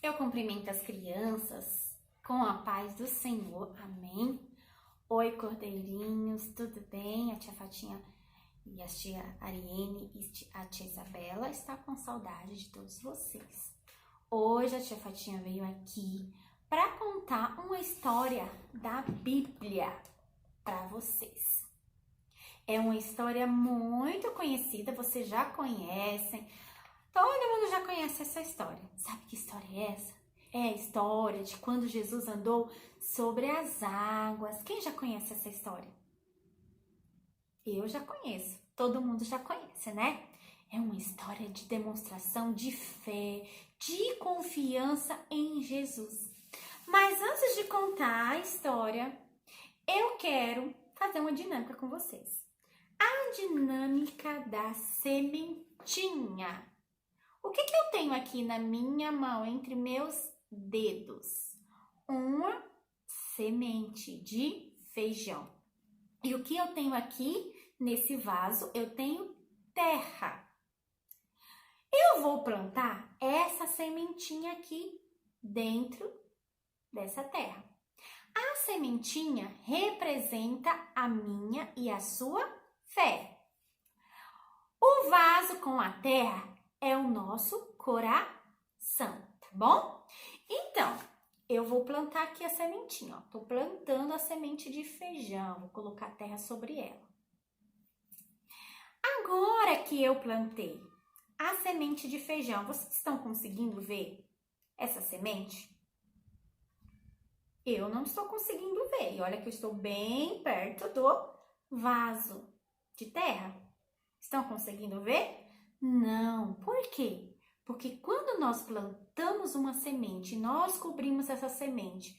Eu cumprimento as crianças com a paz do Senhor, amém? Oi, cordeirinhos, tudo bem? A tia Fatinha e a tia Ariene e a tia Isabela estão com saudade de todos vocês. Hoje a tia Fatinha veio aqui para contar uma história da Bíblia para vocês. É uma história muito conhecida, vocês já conhecem. Todo mundo já conhece essa história. Sabe que história é essa? É a história de quando Jesus andou sobre as águas. Quem já conhece essa história? Eu já conheço. Todo mundo já conhece, né? É uma história de demonstração de fé, de confiança em Jesus. Mas antes de contar a história, eu quero fazer uma dinâmica com vocês. A dinâmica da sementinha. O que eu tenho aqui na minha mão, entre meus dedos? Uma semente de feijão. E o que eu tenho aqui nesse vaso? Eu tenho terra. Eu vou plantar essa sementinha aqui dentro dessa terra. A sementinha representa a minha e a sua fé. O vaso com a terra é o nosso coração, tá bom? Então, eu vou plantar aqui a sementinha, ó. Tô plantando a semente de feijão, vou colocar a terra sobre ela. Agora que eu plantei a semente de feijão, vocês estão conseguindo ver essa semente? Eu não estou conseguindo ver, e olha que eu estou bem perto do vaso de terra. Estão conseguindo ver? Não. Por quê? Porque quando nós plantamos uma semente, nós cobrimos essa semente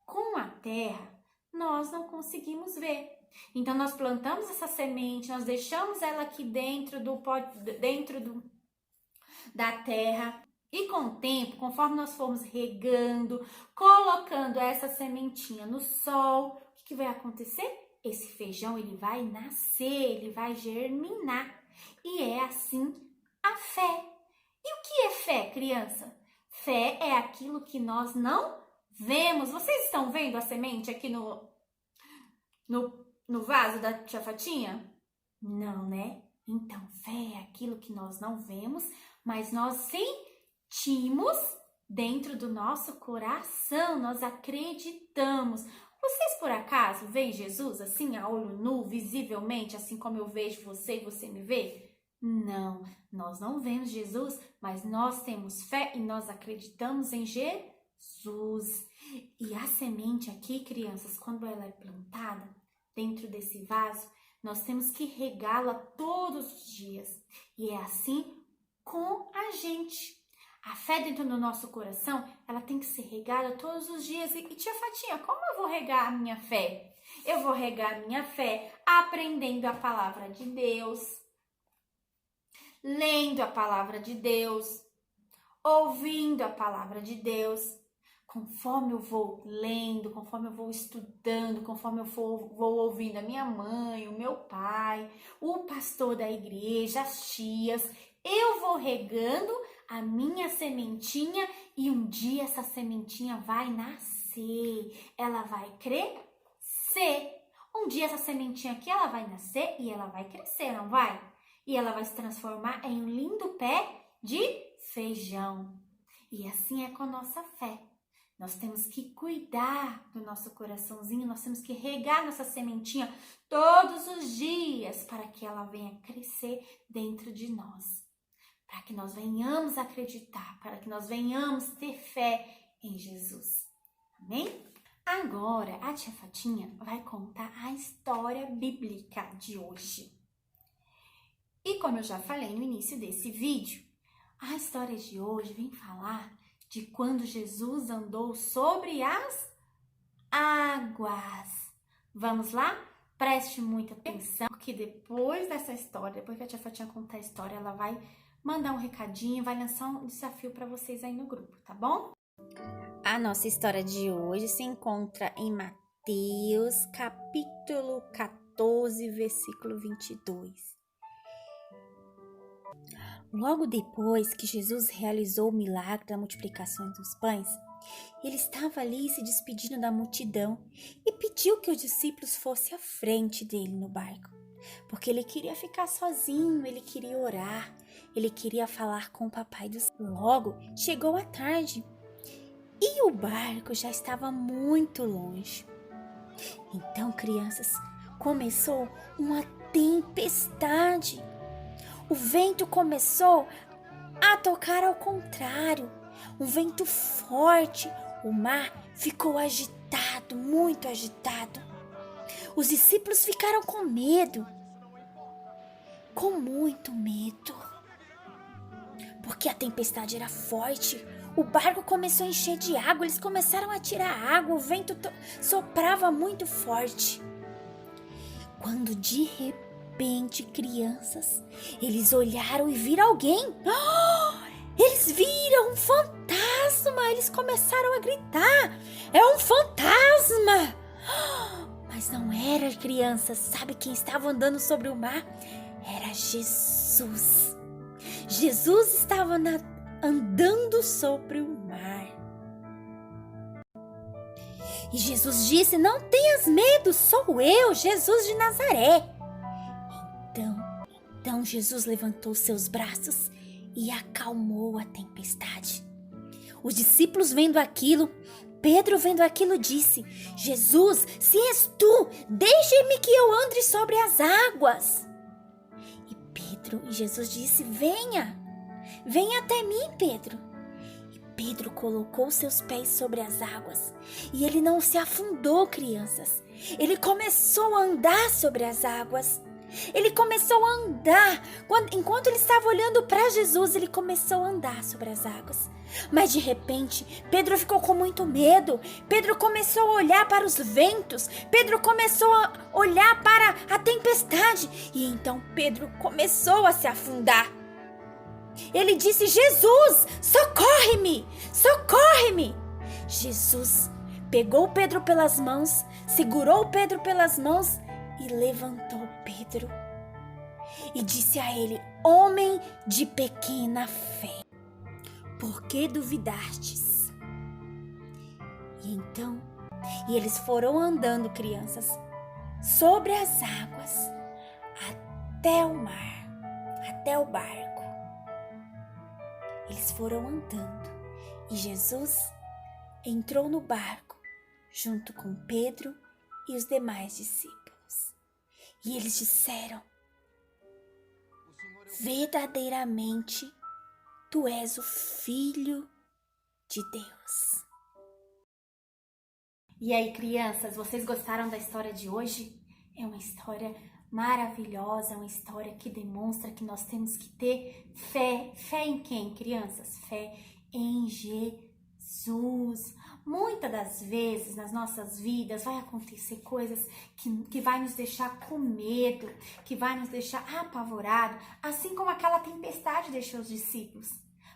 com a terra, nós não conseguimos ver. Então, nós plantamos essa semente, nós deixamos ela aqui dentro da terra. E com o tempo, conforme nós formos regando, colocando essa sementinha no sol, o que vai acontecer? Esse feijão, ele vai nascer, ele vai germinar. E é assim a fé. E o que é fé, criança? Fé é aquilo que nós não vemos. Vocês estão vendo a semente aqui no vaso da tia Fatinha? Não, né? Então, fé é aquilo que nós não vemos, mas nós sentimos dentro do nosso coração, nós acreditamos. Vocês, por acaso, veem Jesus assim, a olho nu, visivelmente, assim como eu vejo você e você me vê? Não, nós não vemos Jesus, mas nós temos fé e nós acreditamos em Jesus. E a semente aqui, crianças, quando ela é plantada dentro desse vaso, nós temos que regá-la todos os dias. E é assim com a gente. A fé dentro do nosso coração, ela tem que ser regada todos os dias. E tia Fatinha, como eu vou regar a minha fé? Eu vou regar a minha fé aprendendo a palavra de Deus, lendo a palavra de Deus, ouvindo a palavra de Deus. Conforme eu vou lendo, conforme eu vou estudando, conforme eu vou ouvindo a minha mãe, o meu pai, o pastor da igreja, as tias, eu vou regando a minha sementinha e um dia essa sementinha vai nascer, ela vai crescer. Um dia essa sementinha aqui, ela vai nascer e ela vai crescer, não vai? E ela vai se transformar em um lindo pé de feijão. E assim é com a nossa fé. Nós temos que cuidar do nosso coraçãozinho, nós temos que regar nossa sementinha todos os dias para que ela venha crescer dentro de nós. Para que nós venhamos acreditar, para que nós venhamos ter fé em Jesus. Amém? Agora, a tia Fatinha vai contar a história bíblica de hoje. E como eu já falei no início desse vídeo, a história de hoje vem falar de quando Jesus andou sobre as águas. Vamos lá? Preste muita atenção, porque depois dessa história, depois que a tia Fatinha contar a história, ela vai mandar um recadinho, vai lançar um desafio para vocês aí no grupo, tá bom? A nossa história de hoje se encontra em Mateus, capítulo 14, versículo 22. Logo depois que Jesus realizou o milagre da multiplicação dos pães, ele estava ali se despedindo da multidão e pediu que os discípulos fossem à frente dele no barco, porque ele queria ficar sozinho, ele queria orar, ele queria falar com o Papai do Céu. Logo chegou a tarde e o barco já estava muito longe. Então, crianças, começou uma tempestade. O vento começou a tocar ao contrário, um vento forte. O mar ficou agitado, muito agitado. Os discípulos ficaram com medo, com muito medo, porque a tempestade era forte. O barco começou a encher de água, eles começaram a tirar água, o vento soprava muito forte. Quando de repente, crianças, eles olharam e viram alguém. Eles viram um fantasma, eles começaram a gritar: é um fantasma! Mas não era, crianças. Sabe quem estava andando sobre o mar? Era Jesus. Jesus estava andando sobre o mar. E Jesus disse: não tenhas medo, sou eu, Jesus de Nazaré. Então Jesus levantou seus braços e acalmou a tempestade. Os discípulos vendo aquilo, Pedro vendo aquilo disse: Jesus, se és tu, deixe-me que eu ande sobre as águas. E Jesus disse: venha até mim, Pedro. E Pedro colocou seus pés sobre as águas e ele não se afundou, crianças. Ele começou a andar sobre as águas. Ele começou a andar. Enquanto ele estava olhando para Jesus, ele começou a andar sobre as águas. Mas de repente, Pedro ficou com muito medo. Pedro começou a olhar para os ventos. Pedro começou a olhar para a tempestade. E então Pedro começou a se afundar. Ele disse: Jesus, socorre-me, socorre-me. Jesus pegou Pedro pelas mãos, segurou Pedro pelas mãos e levantou Pedro e disse a ele: homem de pequena fé, por que duvidastes? E eles foram andando, crianças, sobre as águas até o mar, até o barco. Eles foram andando e Jesus entrou no barco junto com Pedro e os demais discípulos. E eles disseram: verdadeiramente, tu és o Filho de Deus. E aí, crianças, vocês gostaram da história de hoje? É uma história maravilhosa, uma história que demonstra que nós temos que ter fé. Fé em quem, crianças? Fé em Jesus. Muitas das vezes nas nossas vidas vai acontecer coisas que vai nos deixar com medo, que vai nos deixar apavorado, assim como aquela tempestade deixou os discípulos.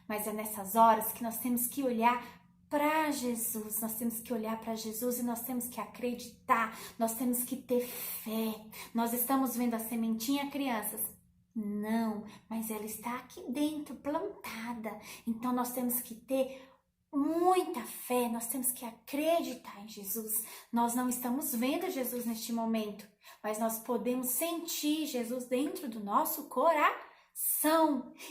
Mas é nessas horas que nós temos que olhar para Jesus, nós temos que olhar para Jesus e nós temos que acreditar, nós temos que ter fé. Nós estamos vendo a sementinha, crianças? Não, mas ela está aqui dentro, plantada. Então nós temos que ter muita fé, nós temos que acreditar em Jesus. Nós não estamos vendo Jesus neste momento, mas nós podemos sentir Jesus dentro do nosso coração.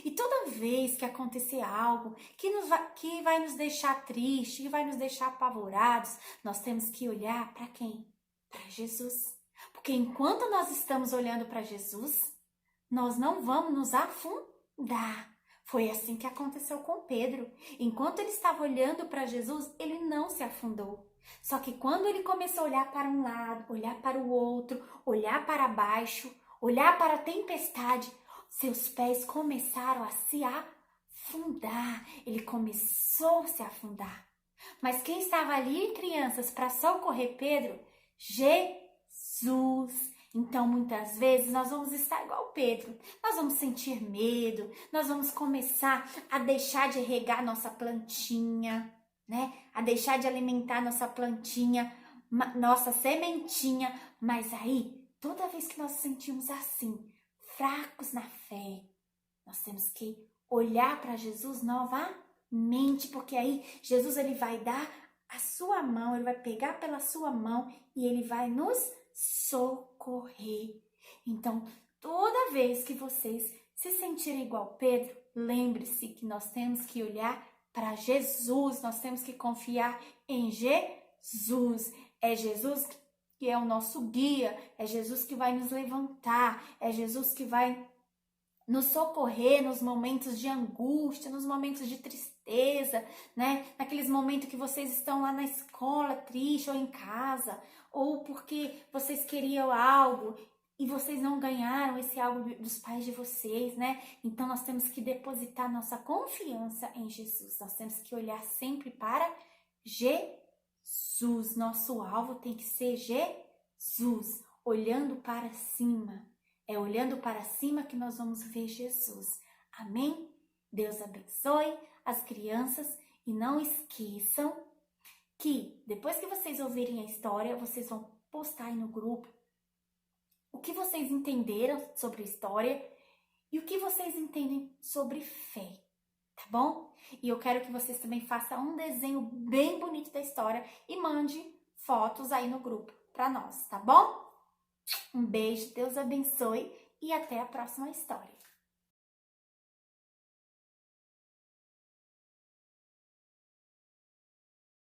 E toda vez que acontecer algo que vai nos deixar tristes, que vai nos deixar apavorados, nós temos que olhar para quem? Para Jesus. Porque enquanto nós estamos olhando para Jesus, nós não vamos nos afundar. Foi assim que aconteceu com Pedro. Enquanto ele estava olhando para Jesus, ele não se afundou. Só que quando ele começou a olhar para um lado, olhar para o outro, olhar para baixo, olhar para a tempestade, seus pés começaram a se afundar. Ele começou a se afundar. Mas quem estava ali, crianças, para socorrer Pedro? Jesus. Então, muitas vezes, nós vamos estar igual Pedro. Nós vamos sentir medo, nós vamos começar a deixar de regar nossa plantinha, né? A deixar de alimentar nossa plantinha, nossa sementinha. Mas aí, toda vez que nós sentimos assim, fracos na fé, nós temos que olhar para Jesus novamente, porque aí Jesus ele vai dar a sua mão, ele vai pegar pela sua mão e ele vai nos socorrer. Então, toda vez que vocês se sentirem igual Pedro, lembre-se que nós temos que olhar para Jesus, nós temos que confiar em Jesus. É Jesus que é o nosso guia, é Jesus que vai nos levantar, é Jesus que vai nos socorrer nos momentos de angústia, nos momentos de tristeza, né? Naqueles momentos que vocês estão lá na escola triste ou em casa, ou porque vocês queriam algo e vocês não ganharam esse algo dos pais de vocês, né? Então nós temos que depositar nossa confiança em Jesus. Nós temos que olhar sempre para Jesus. Nosso alvo tem que ser Jesus, olhando para cima. É olhando para cima que nós vamos ver Jesus. Amém? Deus abençoe as crianças e não esqueçam que depois que vocês ouvirem a história, vocês vão postar aí no grupo o que vocês entenderam sobre a história e o que vocês entendem sobre fé, tá bom? E eu quero que vocês também façam um desenho bem bonito da história e mande fotos aí no grupo para nós, tá bom? Um beijo, Deus abençoe e até a próxima história.